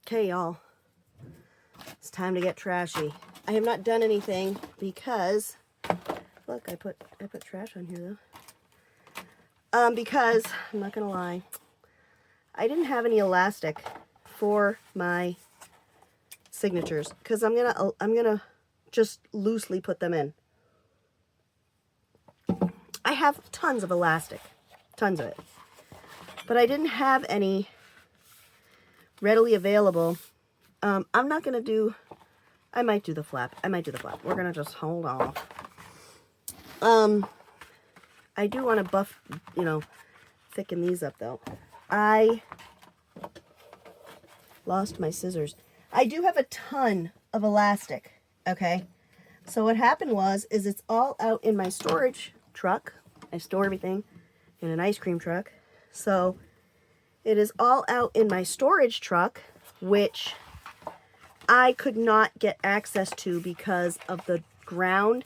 Okay, y'all. It's time to get trashy. I have not done anything because look, I put trash on here though. Because I'm not gonna lie, I didn't have any elastic for my signatures because I'm gonna just loosely put them in. I have tons of elastic, tons of it, but I didn't have any readily available. I'm not gonna do. I might do the flap. We're gonna just hold off. I do want to buff, thicken these up though. I lost my scissors. I do have a ton of elastic, okay? So what happened is it's all out in my storage truck. I store everything in an ice cream truck. So it is all out in my storage truck, which I could not get access to because of the ground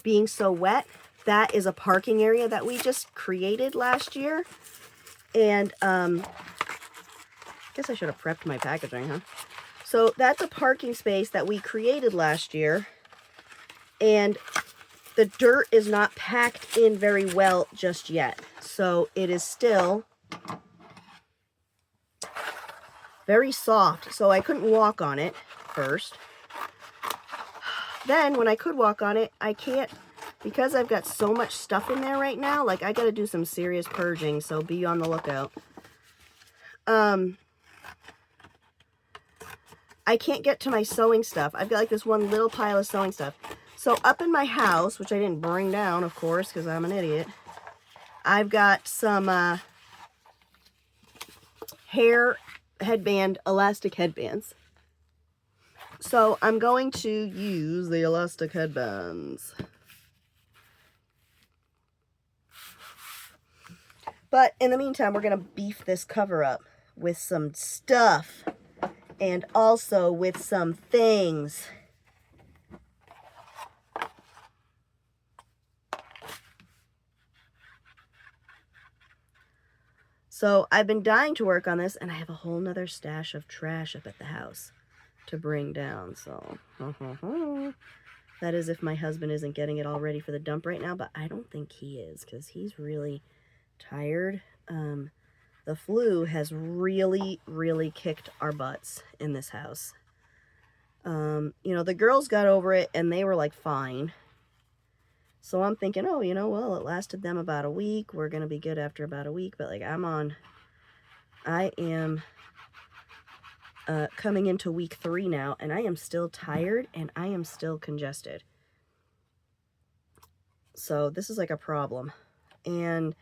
being so wet. That is a parking area that we just created last year. And I guess I should have prepped my packaging, huh? So that's a parking space that we created last year. And the dirt is not packed in very well just yet. So it is still very soft. So I couldn't walk on it first. Then when I could walk on it, I can't, because I've got so much stuff in there right now. Like, I got to do some serious purging, so be on the lookout. I can't get to my sewing stuff. I've got like this one little pile of sewing stuff. So up in my house, which I didn't bring down, of course, because I'm an idiot, I've got some hair headband, elastic headbands. So I'm going to use the elastic headbands. But in the meantime, we're going to beef this cover up with some stuff and also with some things. So I've been dying to work on this, and I have a whole nother stash of trash up at the house to bring down. So that is if my husband isn't getting it all ready for the dump right now, but I don't think he is because he's really tired. The flu has really, really kicked our butts in this house. The girls got over it and they were like fine. So I'm thinking, oh, well, it lasted them about a week. We're going to be good after about a week. But like I am coming into week 3 now, and I am still tired and I am still congested. So this is like a problem. And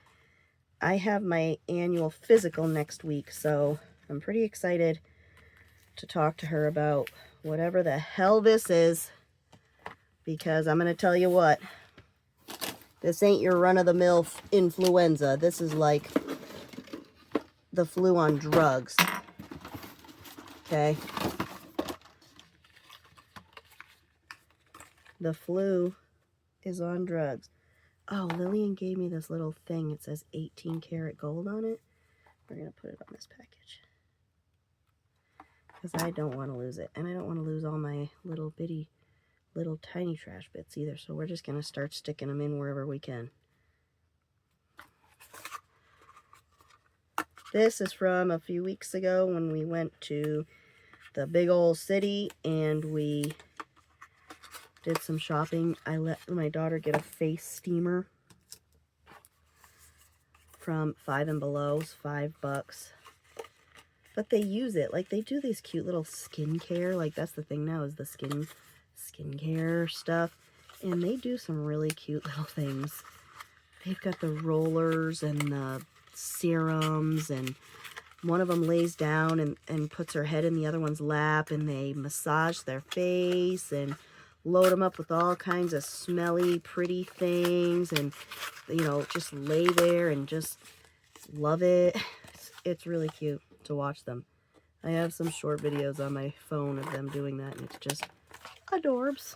I have my annual physical next week, so I'm pretty excited to talk to her about whatever the hell this is, because I'm going to tell you what, this ain't your run-of-the-mill influenza. This is like the flu on drugs, okay? The flu is on drugs. Oh, Lillian gave me this little thing. It says 18 karat gold on it. We're going to put it on this package, because I don't want to lose it. And I don't want to lose all my little bitty, little tiny trash bits either. So we're just going to start sticking them in wherever we can. This is from a few weeks ago when we went to the big old city and we did some shopping. I let my daughter get a face steamer from Five and Below's, $5. But they use it, like they do these cute little skincare, like that's the thing now is the skincare stuff. And they do some really cute little things. They've got the rollers and the serums, and one of them lays down and puts her head in the other one's lap, and they massage their face and load them up with all kinds of smelly, pretty things, and, just lay there and just love it. It's really cute to watch them. I have some short videos on my phone of them doing that, and it's just adorbs.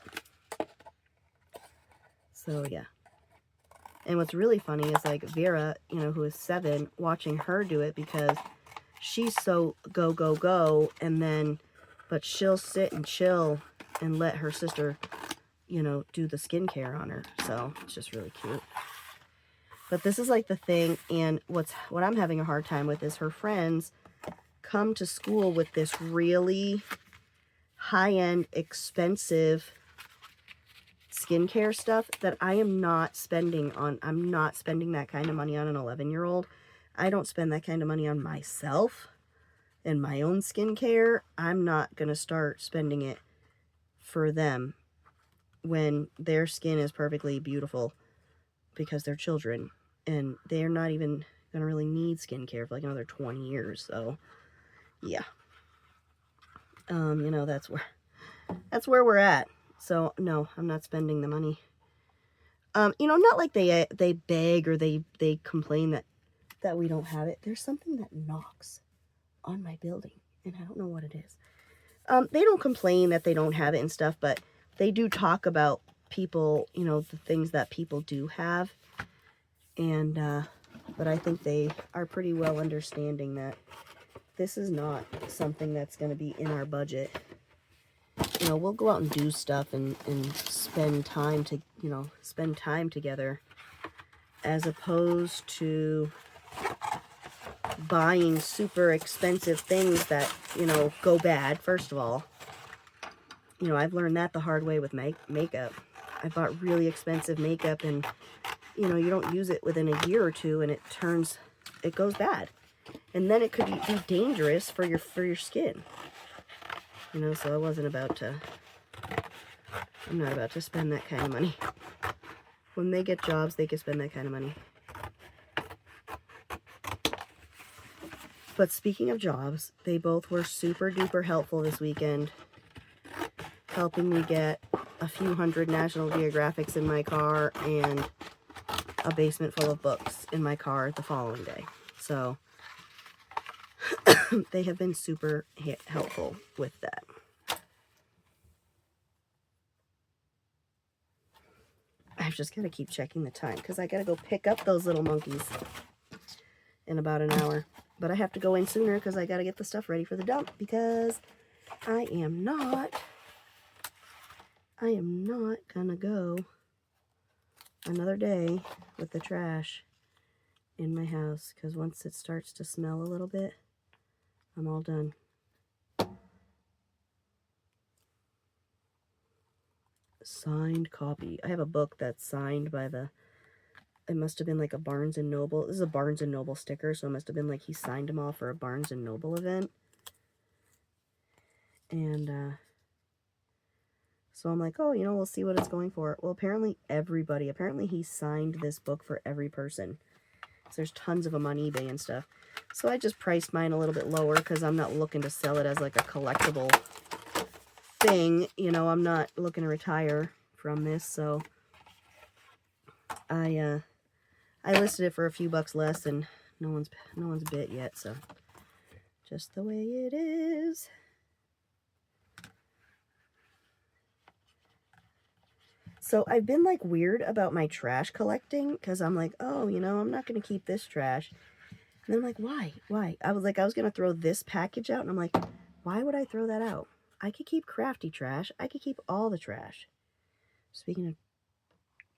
So, yeah. And what's really funny is, like, Vera, who is 7, watching her do it because she's so go, go, go, and then, but she'll sit and chill and let her sister, you know, do the skincare on her. So it's just really cute. But this is like the thing, and what I'm having a hard time with is her friends come to school with this really high-end, expensive skincare stuff that I am not spending on. I'm not spending that kind of money on an 11-year-old. I don't spend that kind of money on myself and my own skincare. I'm not going to start spending it for them when their skin is perfectly beautiful because they're children and they're not even going to really need skincare for like another 20 years. So, yeah. You know, that's where we're at. So, no, I'm not spending the money. You know, not like they beg or they complain that we don't have it. There's something that knocks on my building, and I don't know what it is. They don't complain that they don't have it and stuff, but they do talk about people, you know, the things that people do have. And, but I think they are pretty well understanding that this is not something that's going to be in our budget. You know, we'll go out and do stuff and spend time to, you know, spend time together as opposed to buying super expensive things that, you know, go bad, first of all. You know, I've learned that the hard way with makeup. I bought really expensive makeup and, you know, you don't use it within a year or two and it goes bad. And then it could be dangerous for your skin. You know, so I'm not about to spend that kind of money. When they get jobs, they can spend that kind of money. But speaking of jobs, they both were super duper helpful this weekend, helping me get a few hundred National Geographics in my car and a basement full of books in my car the following day. So they have been super helpful with that. I've just got to keep checking the time because I got to go pick up those little monkeys in about an hour. But I have to go in sooner because I got to get the stuff ready for the dump because I am not gonna go another day with the trash in my house because once it starts to smell a little bit, I'm all done. Signed copy. I have a book that's signed by it must have been like a Barnes & Noble. This is a Barnes & Noble sticker, so it must have been like he signed them all for a Barnes & Noble event. And, so I'm like, oh, you know, we'll see what it's going for. Well, apparently he signed this book for every person. So there's tons of them on eBay and stuff. So I just priced mine a little bit lower because I'm not looking to sell it as like a collectible thing. You know, I'm not looking to retire from this, so I listed it for a few bucks less, and no one's bit yet, so just the way it is. So I've been like weird about my trash collecting because I'm like, oh, you know, I'm not going to keep this trash. And then I'm like, why? I was going to throw this package out, and I'm like, why would I throw that out? I could keep crafty trash. I could keep all the trash. Speaking of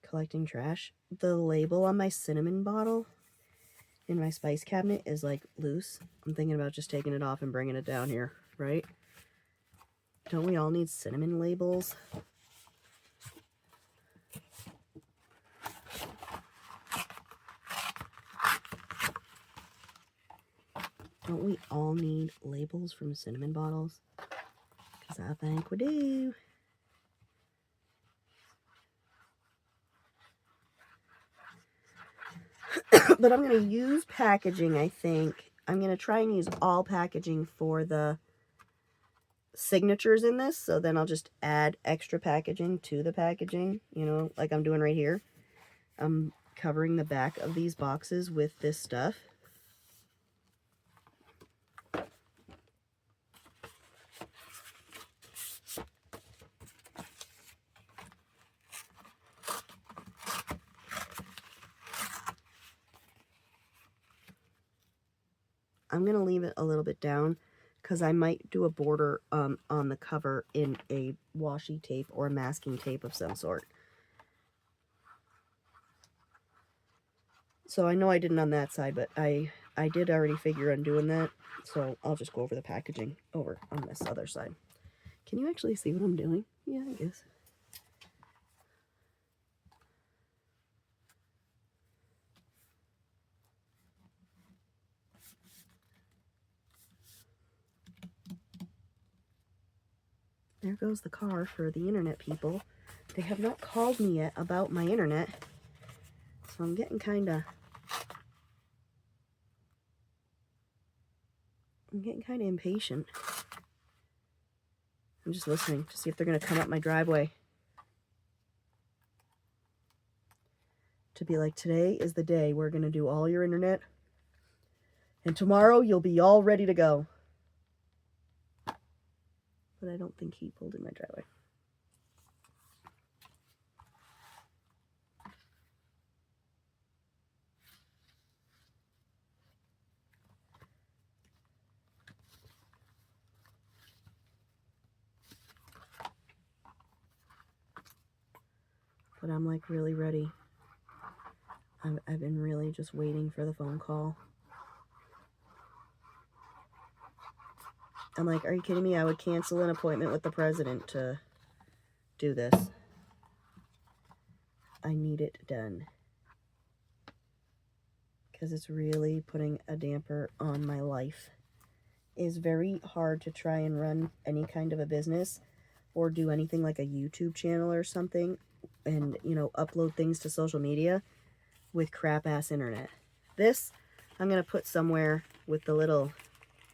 collecting trash, the label on my cinnamon bottle in my spice cabinet is like loose. I'm thinking about just taking it off and bringing it down here, right? Don't we all need cinnamon labels? Don't we all need labels from cinnamon bottles? Because I think we do. But I'm going to use packaging, I think. I'm going to try and use all packaging for the signatures in this. So then I'll just add extra packaging to the packaging, you know, like I'm doing right here. I'm covering the back of these boxes with this stuff. I'm going to leave it a little bit down because I might do a border on the cover in a washi tape or a masking tape of some sort. So I know I didn't on that side, but I did already figure on doing that. So I'll just go over the packaging over on this other side. Can you actually see what I'm doing? Yeah, I guess. There goes the car for the internet people. They have not called me yet about my internet. So I'm getting kind of impatient. I'm just listening to see if they're going to come up my driveway. To be like, today is the day we're going to do all your internet. And tomorrow you'll be all ready to go. But I don't think he pulled in my driveway. But I'm like really ready. I've been really just waiting for the phone call. I'm like, are you kidding me? I would cancel an appointment with the president to do this. I need it done. Because it's really putting a damper on my life. It's very hard to try and run any kind of a business or do anything like a YouTube channel or something and, you know, upload things to social media with crap-ass internet. This, I'm going to put somewhere with the little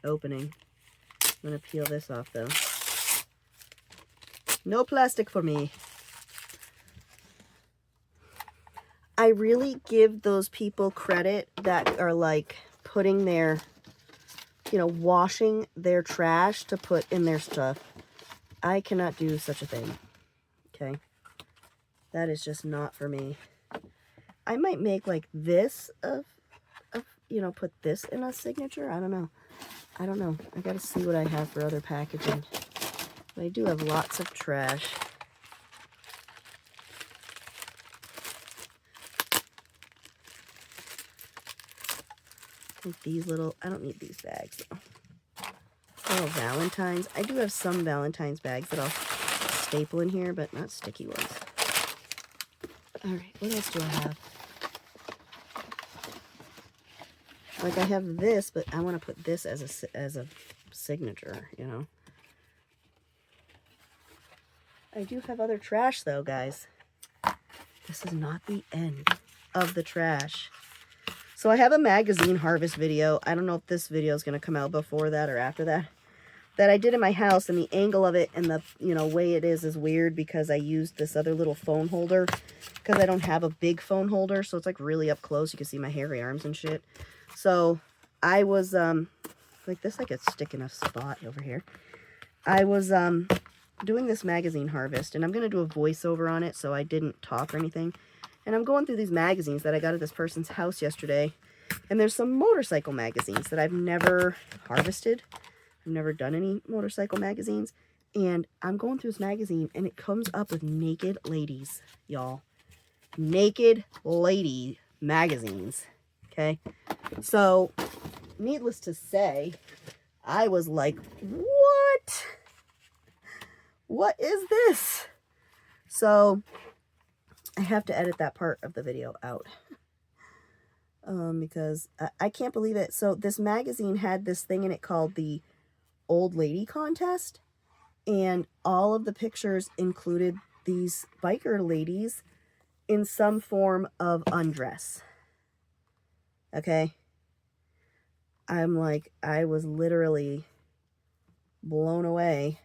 opening. I'm going to peel this off, though. No plastic for me. I really give those people credit that are, like, putting their, you know, washing their trash to put in their stuff. I cannot do such a thing. Okay? That is just not for me. I might make like this of you know, put this in a signature. I don't know. I gotta see what I have for other packaging. But I do have lots of trash. Like these little, I don't need these bags though. Oh, Valentine's. I do have some Valentine's bags that I'll staple in here, but not sticky ones. All right, what else do I have? Like I have this, but I want to put this as a signature, you know. I do have other trash though, guys. This is not the end of the trash. So I have a magazine harvest video. I don't know if this video is going to come out before that or after that. That I did in my house, and the angle of it and the, you know, way it is weird because I used this other little phone holder because I don't have a big phone holder, so it's like really up close. You can see my hairy arms and shit. So I was like this, I could stick in a spot over here. I was doing this magazine harvest, and I'm going to do a voiceover on it, so I didn't talk or anything. And I'm going through these magazines that I got at this person's house yesterday, and there's some motorcycle magazines that I've never harvested. I've never done any motorcycle magazines, and I'm going through this magazine, and it comes up with naked ladies, y'all. Naked lady magazines, okay? So, needless to say, I was like, what? What is this? So, I have to edit that part of the video out. Because I can't believe it. So, this magazine had this thing in it called the Old Lady Contest. And all of the pictures included these biker ladies in some form of undress. Okay? I'm like, I was literally blown away.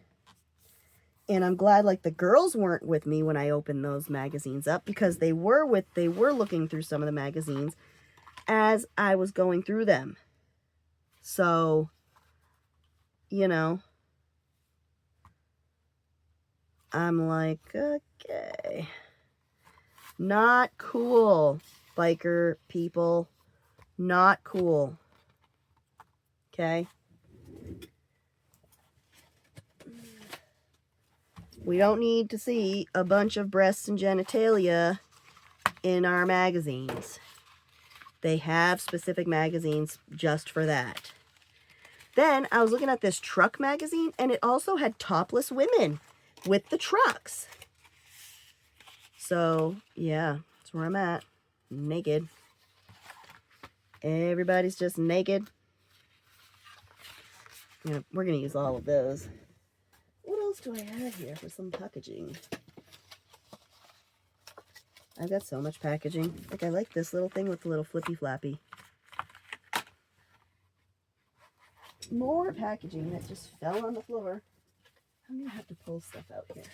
And I'm glad like the girls weren't with me when I opened those magazines up, because they were looking through some of the magazines as I was going through them. So, you know, I'm like, okay. Not cool, biker people. Not cool. Okay? We don't need to see a bunch of breasts and genitalia in our magazines. They have specific magazines just for that. Then I was looking at this truck magazine, and it also had topless women with the trucks. So, yeah, that's where I'm at. Naked. Everybody's just naked. We're going to use all of those. What else do I have here for some packaging? I've got so much packaging. Like, I like this little thing with the little flippy flappy. More packaging that just fell on the floor. I'm going to have to pull stuff out here.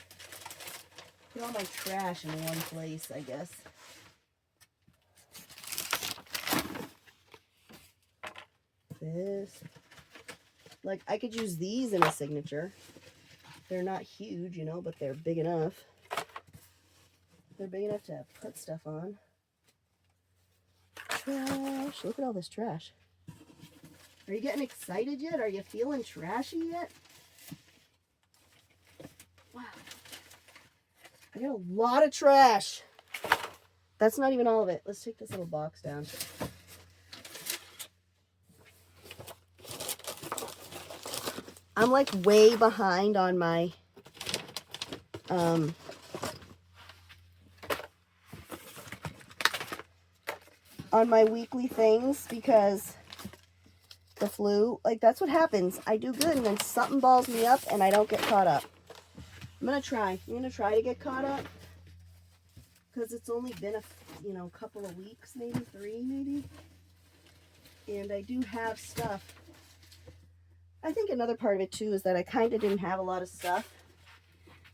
Put all my trash in one place, I guess. This. Like, I could use these in a signature. They're not huge, you know, but they're big enough. They're big enough to put stuff on. Trash. Look at all this trash. Are you getting excited yet? Are you feeling trashy yet? Wow. I got a lot of trash. That's not even all of it. Let's take this little box down. I'm like way behind on my weekly things because the flu, like, that's what happens. I do good and then something balls me up and I don't get caught up. I'm gonna try to get caught up because it's only been a couple of weeks, maybe 3 maybe, and I do have stuff. I think another part of it too is that I kind of didn't have a lot of stuff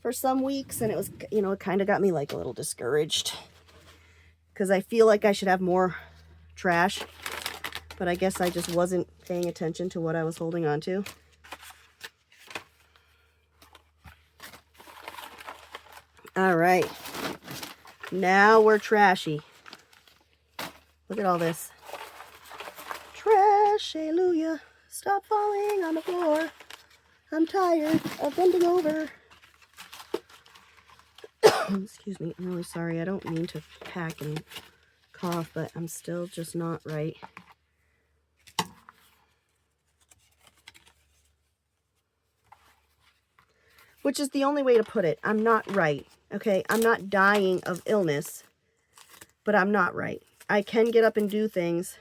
for some weeks, and it was, it kind of got me like a little discouraged because I feel like I should have more trash, but I guess I just wasn't paying attention to what I was holding on to. All right, now we're trashy. Look at all this trash. Hallelujah. Stop falling on the floor. I'm tired of bending over. Excuse me, I'm really sorry. I don't mean to pack and cough, but I'm still just not right. Which is the only way to put it. I'm not right, okay? I'm not dying of illness, but I'm not right. I can get up and do things,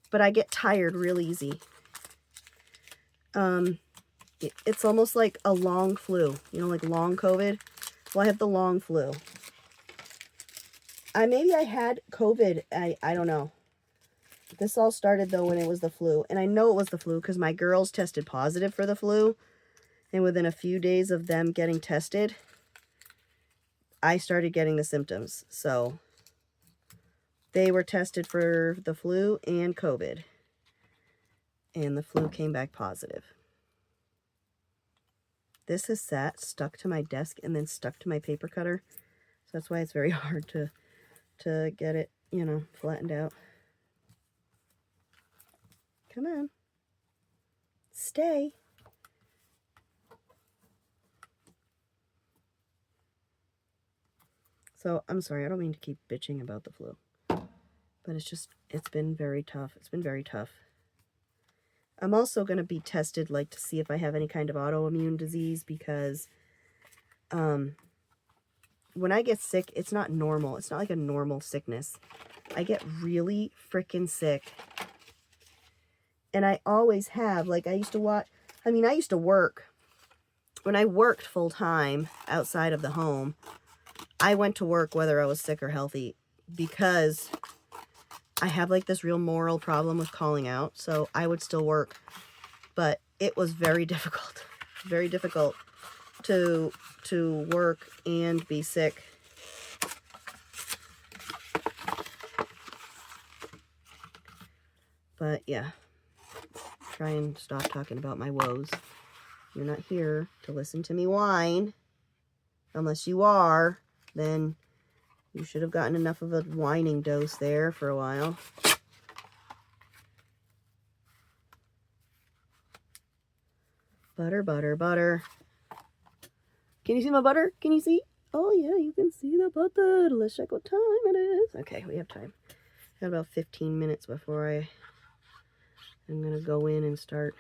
but I get tired real easy. It's almost like a long flu, like long COVID. Well, I have the long flu. Maybe I had COVID. I don't know. This all started, though, when it was the flu. And I know it was the flu because my girls tested positive for the flu. And within a few days of them getting tested, I started getting the symptoms. So they were tested for the flu and COVID. And the flu came back positive. This has stuck to my desk and then stuck to my paper cutter. So that's why it's very hard to get it, flattened out. Come on. Stay. So, I'm sorry, I don't mean to keep bitching about the flu. But it's been very tough. It's been very tough. I'm also going to be tested, to see if I have any kind of autoimmune disease because when I get sick, it's not normal. It's not like a normal sickness. I get really freaking sick. And I always have. I used to work. When I worked full time outside of the home, I went to work whether I was sick or healthy because I have this real moral problem with calling out. So I would still work. But it was very difficult to work and be sick. But yeah, try and stop talking about my woes. You're not here to listen to me whine. Unless you are, then you should have gotten enough of a whining dose there for a while. Butter, butter, butter. Can you see my butter? Can you see? Oh yeah, you can see the butter. Let's check what time it is. Okay, we have time. Got about 15 minutes before I'm gonna go in and start.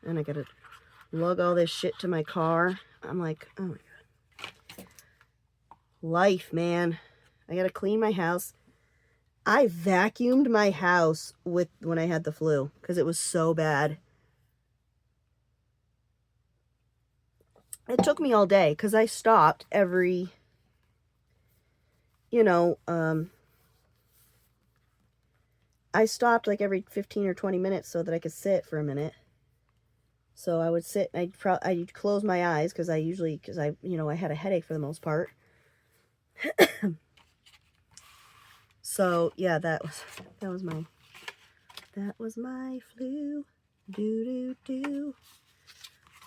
And I gotta lug all this shit to my car. I'm like, oh my god. Life, man. I gotta clean my house. I vacuumed my house when I had the flu because it was so bad. It took me all day because I stopped every, I stopped like every 15 or 20 minutes so that I could sit for a minute. So I would sit, I'd close my eyes because I had a headache for the most part. So yeah, that was my flu. Do do do.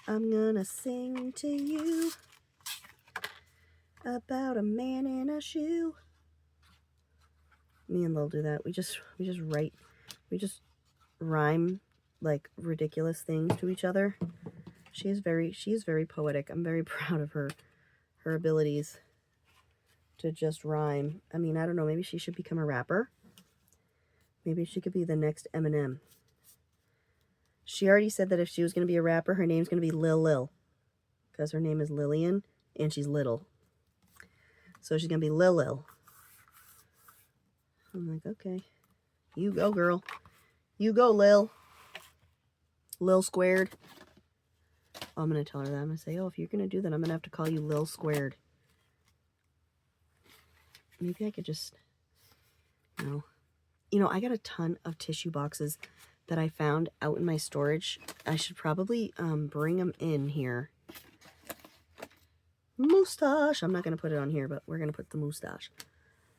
I'm gonna sing to you about a man in a shoe. Me and Lil do that. We just rhyme like ridiculous things to each other. She is very poetic. I'm very proud of her abilities to just rhyme. I mean, I don't know, maybe she should become a rapper. Maybe she could be the next Eminem. She already said that if she was going to be a rapper, her name's going to be Lil. Because her name is Lillian, and she's little. So she's going to be Lil. I'm like, okay. You go, girl. You go, Lil. Lil squared. Oh, I'm going to tell her that. I'm going to say, oh, if you're going to do that, I'm going to have to call you Lil squared. Maybe I could just, I got a ton of tissue boxes that I found out in my storage. I should probably bring them in here. Moustache. I'm not going to put it on here, but we're going to put the moustache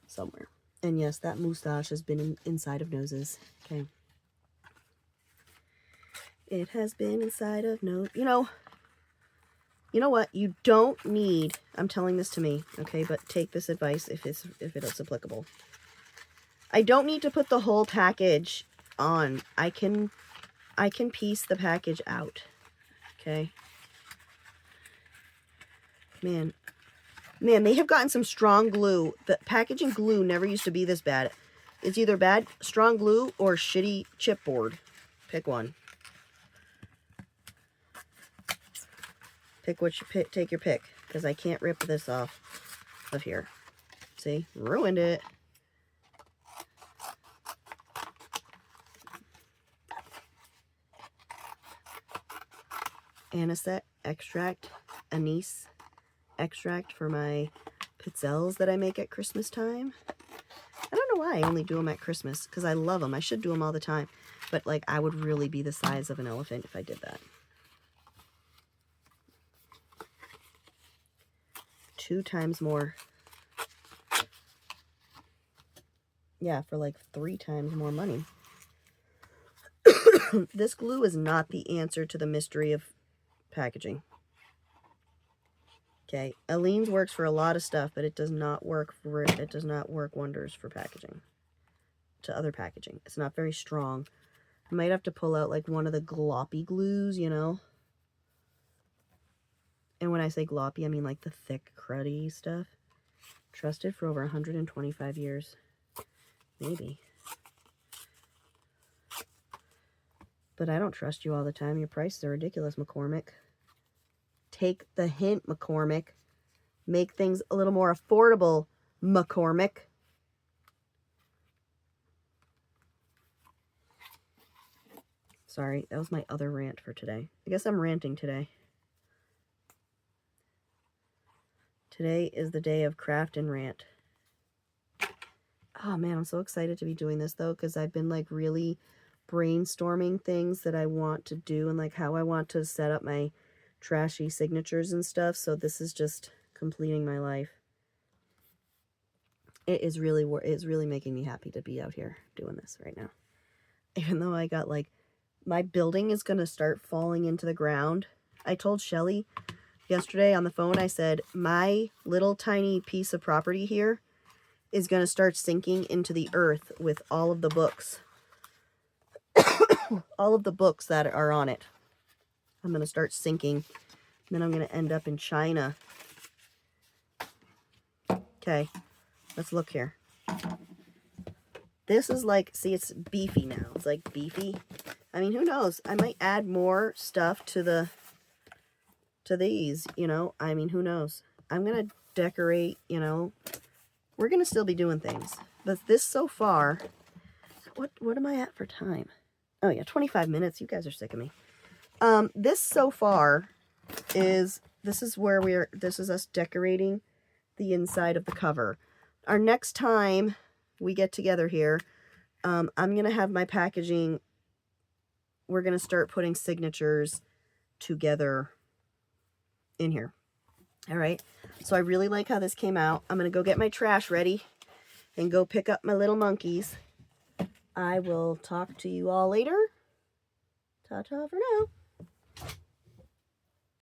somewhere. And yes, that moustache has been inside of noses. Okay. It has been inside of nose. You know what? You don't need, I'm telling this to me, okay, but take this advice if it's applicable. I don't need to put the whole package on. I can piece the package out. Okay. Man, they have gotten some strong glue. The packaging glue never used to be this bad. It's either bad strong glue or shitty chipboard. Pick one. Take your pick, because I can't rip this off of here. See? Ruined it. Anisette extract, anise extract for my pizzelles that I make at Christmas time. I don't know why I only do them at Christmas, because I love them. I should do them all the time. But, like, I would really be the size of an elephant if I did that. 2 times more. Yeah, for like 3 times more money. This glue is not the answer to the mystery of packaging. Okay, Aleene's works for a lot of stuff, but it does not work wonders for packaging. To other packaging. It's not very strong. I might have to pull out like one of the gloppy glues, And when I say gloppy, I mean like the thick, cruddy stuff. Trusted for over 125 years. Maybe. But I don't trust you all the time. Your prices are ridiculous, McCormick. Take the hint, McCormick. Make things a little more affordable, McCormick. Sorry, that was my other rant for today. I guess I'm ranting today. Today is the day of craft and rant. Oh man, I'm so excited to be doing this though, because I've been like really brainstorming things that I want to do and like how I want to set up my trashy signatures and stuff. So this is just completing my life. It's really making me happy to be out here doing this right now. Even though I got like, my building is going to start falling into the ground. I told Shelly yesterday on the phone, I said, my little tiny piece of property here is going to start sinking into the earth with all of the books. All of the books that are on it. I'm going to start sinking. Then I'm going to end up in China. Okay, let's look here. This is like, see, it's beefy now. It's like beefy. I mean, who knows? I might add more stuff to these, you know. I mean, who knows? I'm going to decorate, you know. We're going to still be doing things. But this so far, what am I at for time? Oh, yeah, 25 minutes. You guys are sick of me. This so far is, this is us decorating the inside of the cover. Our next time we get together here, I'm going to have my packaging. We're going to start putting signatures together in here. All right. So I really like how this came out. I'm going to go get my trash ready and go pick up my little monkeys. I will talk to you all later. Ta-ta for now.